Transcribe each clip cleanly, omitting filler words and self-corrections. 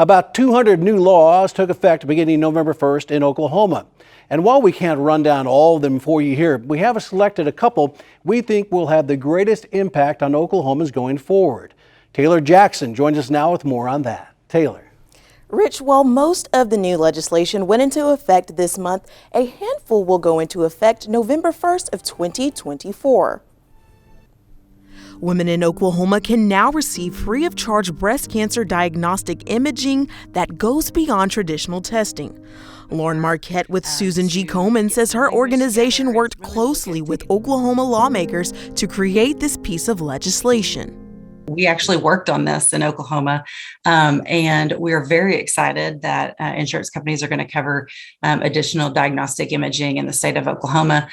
About 200 new laws took effect beginning November 1st in Oklahoma. And while we can't run down all of them for you here, we have selected a couple we think will have the greatest impact on Oklahomans going forward. Taylor Jackson joins us now with more on that. Taylor. Rich, while most of the new legislation went into effect this month, a handful will go into effect November 1st of 2024. Women in Oklahoma can now receive free of charge breast cancer diagnostic imaging that goes beyond traditional testing. Lauren Marquette with Susan G. Komen says her organization worked closely with Oklahoma lawmakers to create this piece of legislation. We actually worked on this in Oklahoma, and we are very excited that insurance companies are going to cover additional diagnostic imaging in the state of Oklahoma.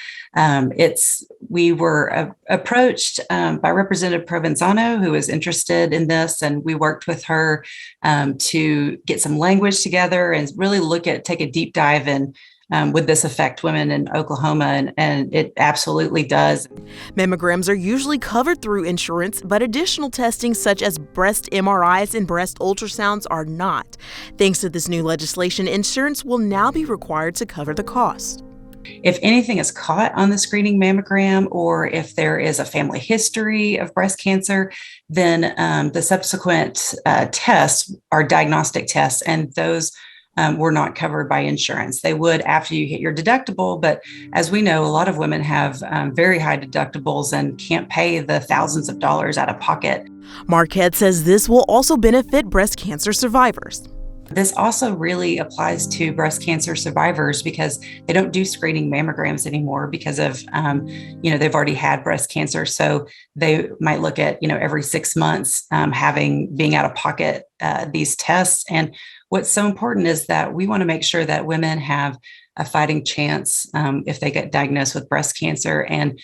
We were approached by Representative Provenzano, who was interested in this, and we worked with her to get some language together and really take a deep dive in. Would this affect women in Oklahoma? And it absolutely does. Mammograms are usually covered through insurance, but additional testing such as breast MRIs and breast ultrasounds are not. Thanks to this new legislation, insurance will now be required to cover the cost. If anything is caught on the screening mammogram, or if there is a family history of breast cancer, then the subsequent tests are diagnostic tests, and those were not covered by insurance. They would after you hit your deductible, but as we know, a lot of women have very high deductibles and can't pay the thousands of dollars out of pocket. Marquette says this will also benefit breast cancer survivors. This also really applies to breast cancer survivors because they don't do screening mammograms anymore because of, they've already had breast cancer. So they might look at, every 6 months being out of pocket these tests. And what's so important is that we want to make sure that women have a fighting chance if they get diagnosed with breast cancer. And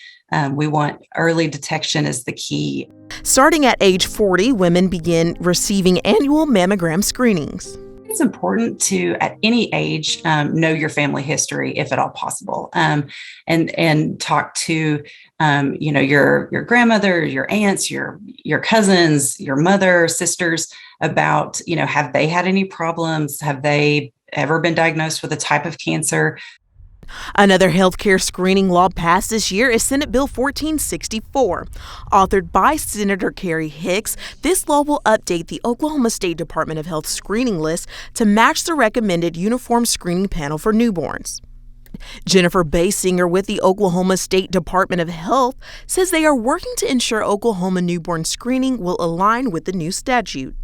we want early detection is the key. Starting at age 40, women begin receiving annual mammogram screenings. It's important to, at any age, know your family history, if at all possible, and talk to, your grandmother, your aunts, your cousins, your mother, sisters about, have they had any problems? Have they ever been diagnosed with a type of cancer? Another healthcare screening law passed this year is Senate Bill 1464. Authored by Senator Kerry Hicks, this law will update the Oklahoma State Department of Health screening list to match the recommended uniform screening panel for newborns. Jennifer Basinger with the Oklahoma State Department of Health says they are working to ensure Oklahoma newborn screening will align with the new statute.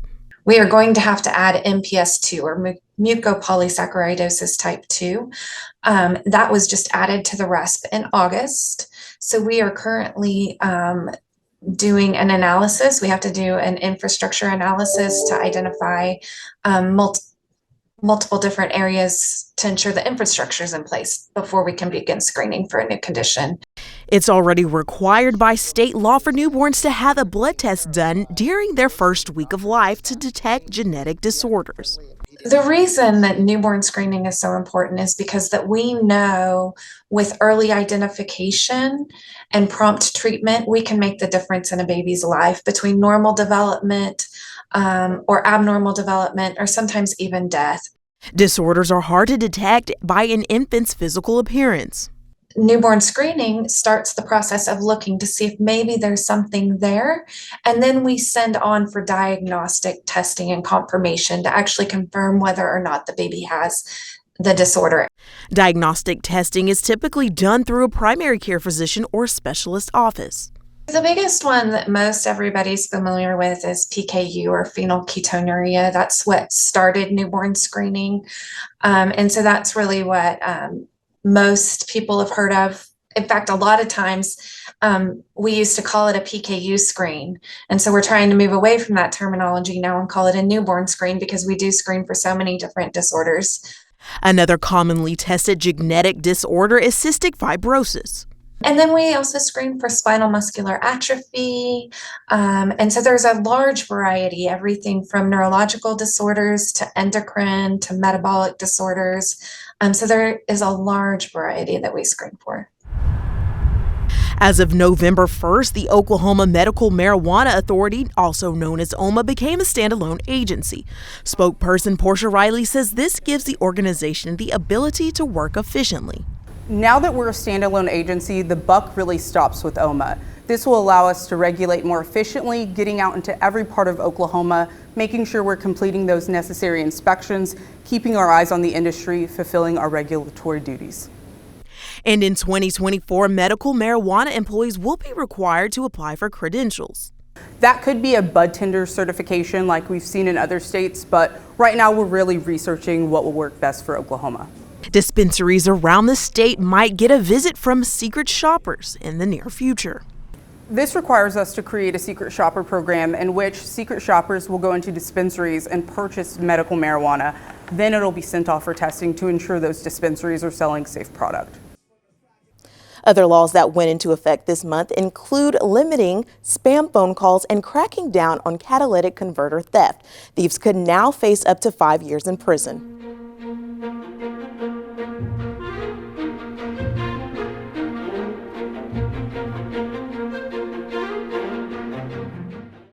We are going to have to add MPS 2 or mucopolysaccharidosis type 2. That was just added to the RESP in August. So we are currently doing an analysis. We have to do an infrastructure analysis to identify multiple different areas to ensure the infrastructure is in place before we can begin screening for a new condition. It's already required by state law for newborns to have a blood test done during their first week of life to detect genetic disorders. The reason that newborn screening is so important is because that we know with early identification and prompt treatment, we can make the difference in a baby's life between normal development or abnormal development, or sometimes even death. Disorders are hard to detect by an infant's physical appearance. Newborn screening starts the process of looking to see if maybe there's something there, and then we send on for diagnostic testing and confirmation to actually confirm whether or not the baby has the disorder. Diagnostic testing is typically done through a primary care physician or specialist office. The biggest one that most everybody's familiar with is PKU, or phenylketonuria. That's what started newborn screening. And so that's really what most people have heard of. In fact, a lot of times we used to call it a PKU screen. And so we're trying to move away from that terminology now and call it a newborn screen because we do screen for so many different disorders. Another commonly tested genetic disorder is cystic fibrosis. And then we also screen for spinal muscular atrophy. And so there's a large variety, everything from neurological disorders to endocrine to metabolic disorders. So there is a large variety that we screen for. As of November 1st, the Oklahoma Medical Marijuana Authority, also known as OMA, became a standalone agency. Spokesperson Portia Riley says this gives the organization the ability to work efficiently. Now that we're a standalone agency, the buck really stops with OMA. This will allow us to regulate more efficiently, getting out into every part of Oklahoma, making sure we're completing those necessary inspections, keeping our eyes on the industry, fulfilling our regulatory duties. And in 2024, medical marijuana employees will be required to apply for credentials. That could be a bud tender certification like we've seen in other states, but right now we're really researching what will work best for Oklahoma. Dispensaries around the state might get a visit from secret shoppers in the near future. This requires us to create a secret shopper program in which secret shoppers will go into dispensaries and purchase medical marijuana. Then it'll be sent off for testing to ensure those dispensaries are selling safe product. Other laws that went into effect this month include limiting spam phone calls and cracking down on catalytic converter theft. Thieves could now face up to 5 years in prison.